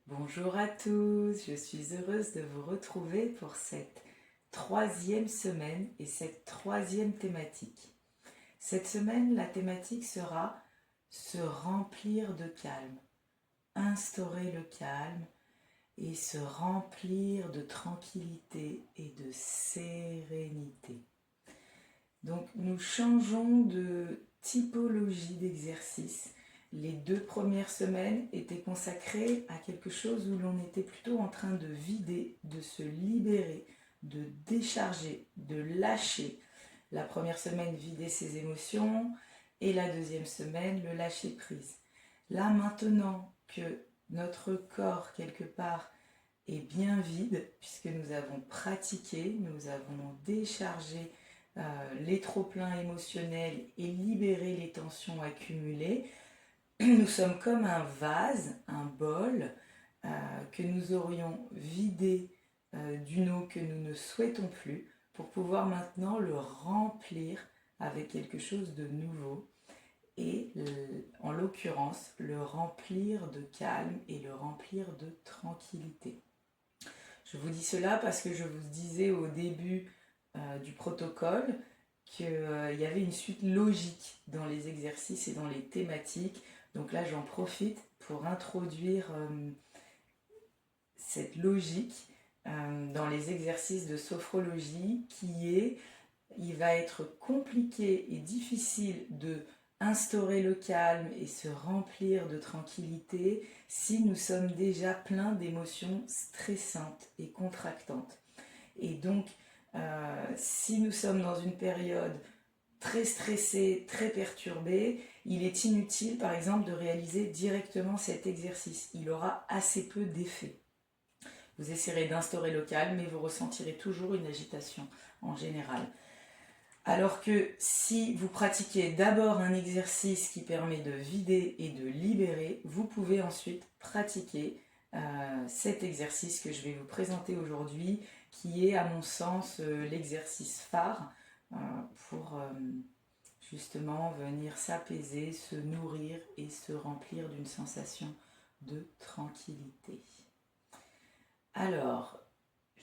Bonjour à tous, je suis heureuse de vous retrouver pour cette troisième semaine et cette troisième thématique. Cette semaine, la thématique sera se remplir de calme, instaurer le calme et se remplir de tranquillité et de sérénité. Donc nous changeons de typologie d'exercice. Les 2 premières semaines étaient consacrées à quelque chose où l'on était plutôt en train de vider, de se libérer, de décharger, de lâcher. La première semaine, vider ses émotions et la deuxième semaine, le lâcher prise. Là maintenant que notre corps, quelque part, est bien vide, puisque nous avons pratiqué, nous avons déchargé les trop-pleins émotionnels et libérer les tensions accumulées, nous sommes comme un vase, un bol que nous aurions vidé d'une eau que nous ne souhaitons plus pour pouvoir maintenant le remplir avec quelque chose de nouveau et en l'occurrence le remplir de calme et le remplir de tranquillité. Je vous dis cela parce que je vous disais au début du protocole qu'il y avait une suite logique dans les exercices et dans les thématiques. Donc là, j'en profite pour introduire cette logique dans les exercices de sophrologie il va être compliqué et difficile de instaurer le calme et se remplir de tranquillité si nous sommes déjà pleins d'émotions stressantes et contractantes. Et donc, si nous sommes dans une période très stressée, très perturbée, il est inutile, par exemple, de réaliser directement cet exercice. Il aura assez peu d'effet. Vous essaierez d'instaurer le calme, mais vous ressentirez toujours une agitation en général. Alors que si vous pratiquez d'abord un exercice qui permet de vider et de libérer, vous pouvez ensuite pratiquer cet exercice que je vais vous présenter aujourd'hui, qui est à mon sens l'exercice phare pour justement venir s'apaiser, se nourrir et se remplir d'une sensation de tranquillité. Alors,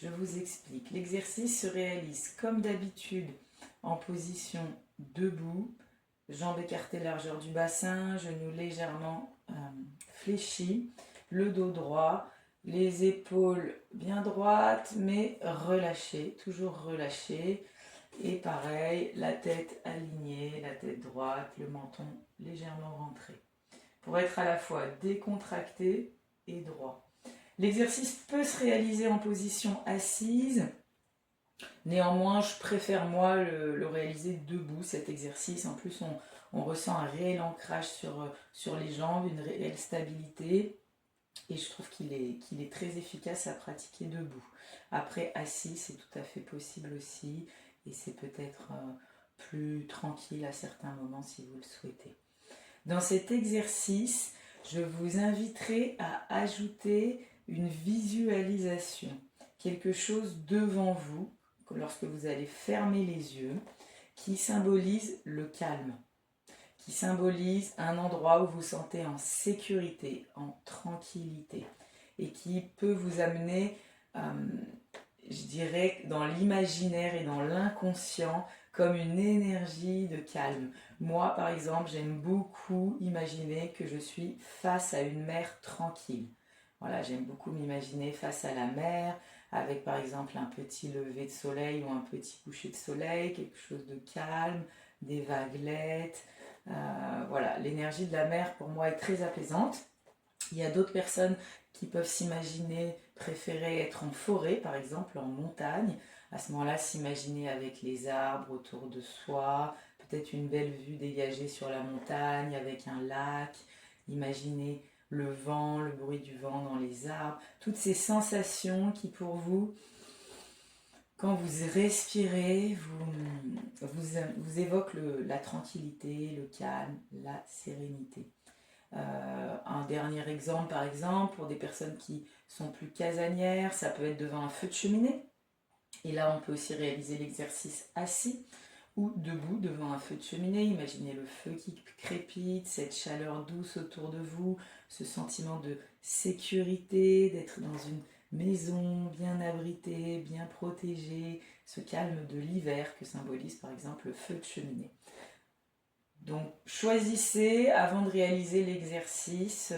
je vous explique. L'exercice se réalise comme d'habitude en position debout, jambes écartées largeur du bassin, genoux légèrement fléchis, le dos droit, les épaules bien droites mais relâchées, toujours relâchées. Et pareil, la tête alignée, la tête droite, le menton légèrement rentré. Pour être à la fois décontracté et droit. L'exercice peut se réaliser en position assise. Néanmoins, je préfère moi le réaliser debout, cet exercice. En plus, on ressent un réel ancrage sur les jambes, une réelle stabilité. Et je trouve qu'il est très efficace à pratiquer debout. Après, assis, c'est tout à fait possible aussi. Et c'est peut-être plus tranquille à certains moments si vous le souhaitez. Dans cet exercice, je vous inviterai à ajouter une visualisation, quelque chose devant vous, lorsque vous allez fermer les yeux, qui symbolise le calme, qui symbolise un endroit où vous vous sentez en sécurité, en tranquillité, et qui peut vous amener, je dirais, dans l'imaginaire et dans l'inconscient, comme une énergie de calme. Moi, par exemple, j'aime beaucoup imaginer que je suis face à une mer tranquille. Voilà, j'aime beaucoup m'imaginer face à la mer, avec par exemple un petit lever de soleil ou un petit coucher de soleil, quelque chose de calme, des vaguelettes. Voilà, l'énergie de la mer pour moi est très apaisante. Il y a d'autres personnes qui peuvent s'imaginer préférer être en forêt, par exemple en montagne. À ce moment-là, s'imaginer avec les arbres autour de soi, peut-être une belle vue dégagée sur la montagne avec un lac. Imaginer le vent, le bruit du vent dans les arbres. Toutes ces sensations qui pour vous, quand vous respirez, vous évoquent la tranquillité, le calme, la sérénité. Un dernier exemple, par exemple, pour des personnes qui sont plus casanières, ça peut être devant un feu de cheminée. Et là, on peut aussi réaliser l'exercice assis, ou debout devant un feu de cheminée. Imaginez le feu qui crépite, cette chaleur douce autour de vous, ce sentiment de sécurité, d'être dans une maison bien abritée, bien protégée, ce calme de l'hiver que symbolise par exemple le feu de cheminée. Donc choisissez avant de réaliser l'exercice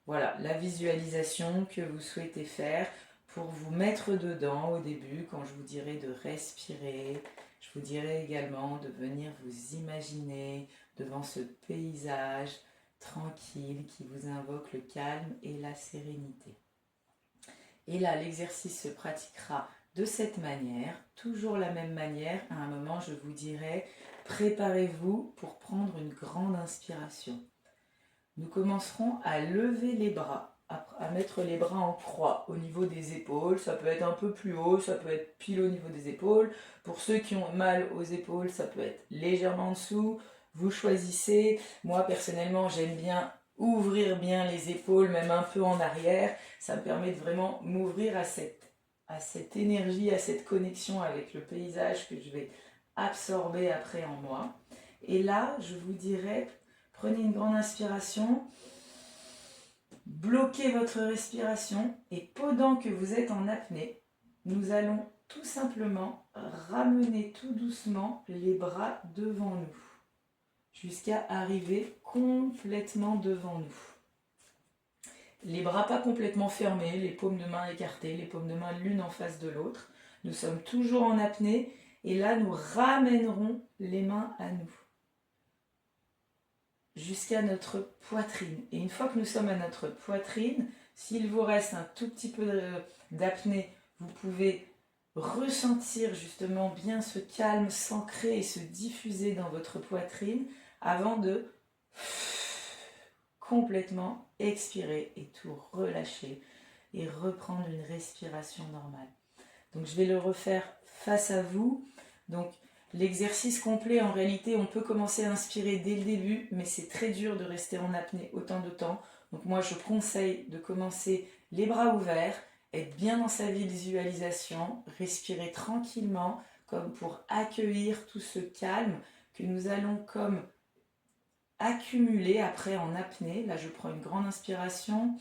voilà, la visualisation que vous souhaitez faire pour vous mettre dedans au début quand je vous dirai de respirer. Je vous dirai également de venir vous imaginer devant ce paysage tranquille qui vous invoque le calme et la sérénité. Et là, l'exercice se pratiquera de cette manière, toujours la même manière. À un moment, je vous dirai, préparez-vous pour prendre une grande inspiration. Nous commencerons à lever les bras, à mettre les bras en croix au niveau des épaules. Ça peut être un peu plus haut, ça peut être pile au niveau des épaules. Pour ceux qui ont mal aux épaules, ça peut être légèrement en dessous. Vous choisissez. Moi, personnellement, j'aime bien ouvrir bien les épaules, même un peu en arrière. Ça me permet de vraiment m'ouvrir à cette énergie, à cette connexion avec le paysage que je vais absorber après en moi. Et là, je vous dirais, prenez une grande inspiration, bloquez votre respiration et pendant que vous êtes en apnée, nous allons tout simplement ramener tout doucement les bras devant nous jusqu'à arriver complètement devant nous. Les bras pas complètement fermés, les paumes de main écartées, les paumes de main l'une en face de l'autre. Nous sommes toujours en apnée et là nous ramènerons les mains à nous jusqu'à notre poitrine. Et une fois que nous sommes à notre poitrine, s'il vous reste un tout petit peu d'apnée, vous pouvez ressentir justement bien ce calme s'ancrer et se diffuser dans votre poitrine avant de complètement expirer et tout relâcher et reprendre une respiration normale. Donc je vais le refaire face à vous. Donc l'exercice complet, en réalité, on peut commencer à inspirer dès le début, mais c'est très dur de rester en apnée autant de temps. Donc moi, je conseille de commencer les bras ouverts, être bien dans sa visualisation, respirer tranquillement, comme pour accueillir tout ce calme que nous allons comme accumuler après en apnée. Là, je prends une grande inspiration,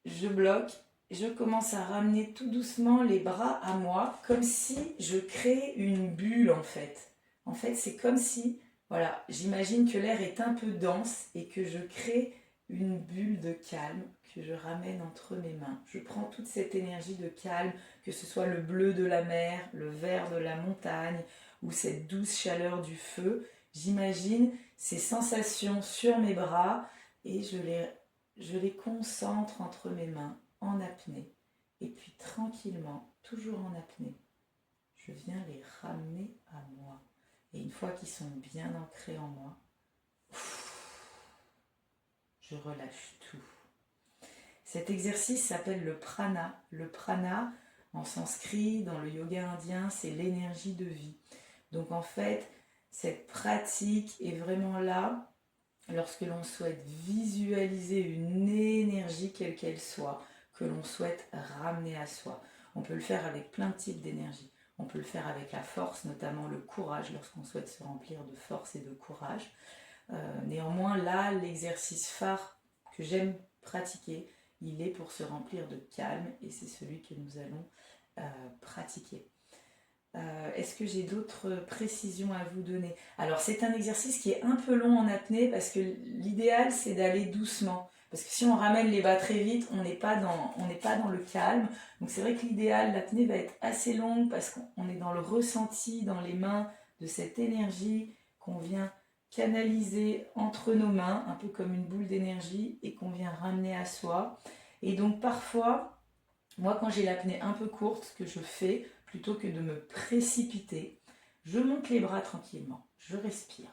je bloque. Je commence à ramener tout doucement les bras à moi, comme si je crée une bulle en fait. En fait, c'est comme si, voilà, j'imagine que l'air est un peu dense et que je crée une bulle de calme que je ramène entre mes mains. Je prends toute cette énergie de calme, que ce soit le bleu de la mer, le vert de la montagne ou cette douce chaleur du feu. J'imagine ces sensations sur mes bras et je les concentre entre mes mains en apnée. Et puis tranquillement, toujours en apnée, je viens les ramener à moi. Et une fois qu'ils sont bien ancrés en moi, je relâche tout. Cet exercice s'appelle le prana. Le prana, en sanskrit, dans le yoga indien, c'est l'énergie de vie. Donc en fait, cette pratique est vraiment là lorsque l'on souhaite visualiser une énergie quelle qu'elle soit, que l'on souhaite ramener à soi. On peut le faire avec plein de types d'énergie. On peut le faire avec la force, notamment le courage, lorsqu'on souhaite se remplir de force et de courage. Néanmoins, là, l'exercice phare que j'aime pratiquer, il est pour se remplir de calme et c'est celui que nous allons pratiquer. Est-ce que j'ai d'autres précisions à vous donner? Alors c'est un exercice qui est un peu long en apnée parce que l'idéal c'est d'aller doucement. Parce que si on ramène les bas très vite, on n'est pas dans le calme. Donc c'est vrai que l'idéal, l'apnée va être assez longue parce qu'on est dans le ressenti, dans les mains de cette énergie qu'on vient canaliser entre nos mains, un peu comme une boule d'énergie et qu'on vient ramener à soi. Et donc parfois, moi quand j'ai l'apnée un peu courte, ce que je fais, plutôt que de me précipiter, je monte les bras tranquillement, je respire,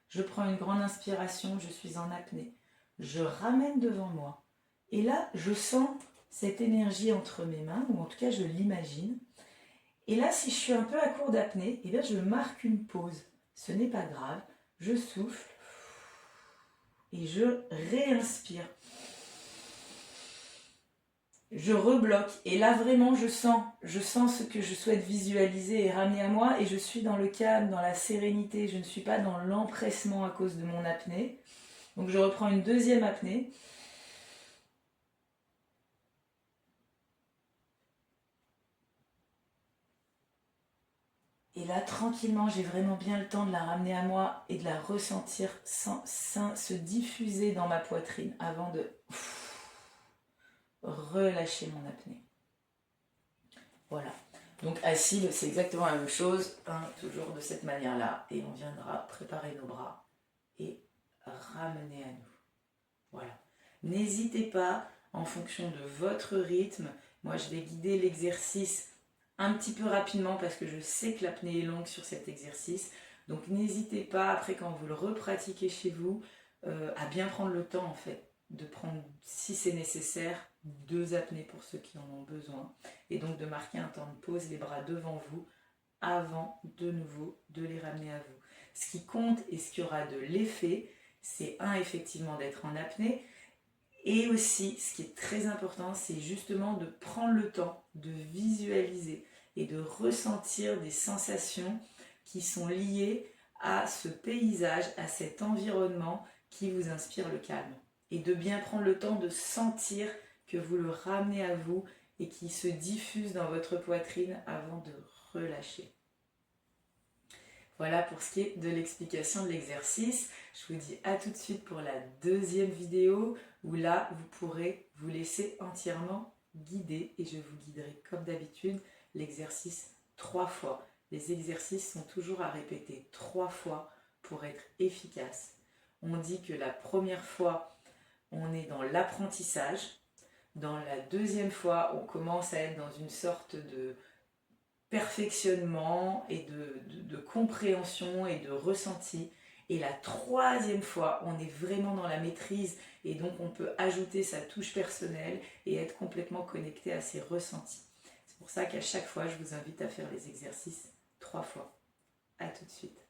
je prends une grande inspiration, je suis en apnée, je ramène devant moi et là je sens cette énergie entre mes mains, ou en tout cas je l'imagine, et là si je suis un peu à court d'apnée, eh bien je marque une pause, ce n'est pas grave, je souffle et je réinspire. je rebloque. Et là, vraiment, je sens ce que je souhaite visualiser et ramener à moi. Et je suis dans le calme, dans la sérénité. Je ne suis pas dans l'empressement à cause de mon apnée. Donc, je reprends une deuxième apnée. Et là, tranquillement, j'ai vraiment bien le temps de la ramener à moi et de la ressentir sans se diffuser dans ma poitrine avant de relâcher mon apnée. Voilà. Donc assis, c'est exactement la même chose, hein, toujours de cette manière-là. Et on viendra préparer nos bras et ramener à nous. Voilà. N'hésitez pas, en fonction de votre rythme, moi je vais guider l'exercice un petit peu rapidement parce que je sais que l'apnée est longue sur cet exercice. Donc n'hésitez pas, après quand vous le repratiquez chez vous, à bien prendre le temps en fait, de prendre, si c'est nécessaire, 2 apnées pour ceux qui en ont besoin. Et donc de marquer un temps de pause, les bras devant vous, avant de nouveau de les ramener à vous. Ce qui compte et ce qui aura de l'effet, c'est effectivement d'être en apnée. Et aussi, ce qui est très important, c'est justement de prendre le temps de visualiser et de ressentir des sensations qui sont liées à ce paysage, à cet environnement qui vous inspire le calme. Et de bien prendre le temps de sentir que vous le ramenez à vous et qui se diffuse dans votre poitrine avant de relâcher. Voilà pour ce qui est de l'explication de l'exercice. Je vous dis à tout de suite pour la deuxième vidéo où là, vous pourrez vous laisser entièrement guider et je vous guiderai comme d'habitude l'exercice 3 fois. Les exercices sont toujours à répéter 3 fois pour être efficaces. On dit que la première fois, on est dans l'apprentissage. Dans la deuxième fois, on commence à être dans une sorte de perfectionnement et de compréhension et de ressenti. Et la troisième fois, on est vraiment dans la maîtrise et donc on peut ajouter sa touche personnelle et être complètement connecté à ses ressentis. C'est pour ça qu'à chaque fois, je vous invite à faire les exercices 3 fois. À tout de suite.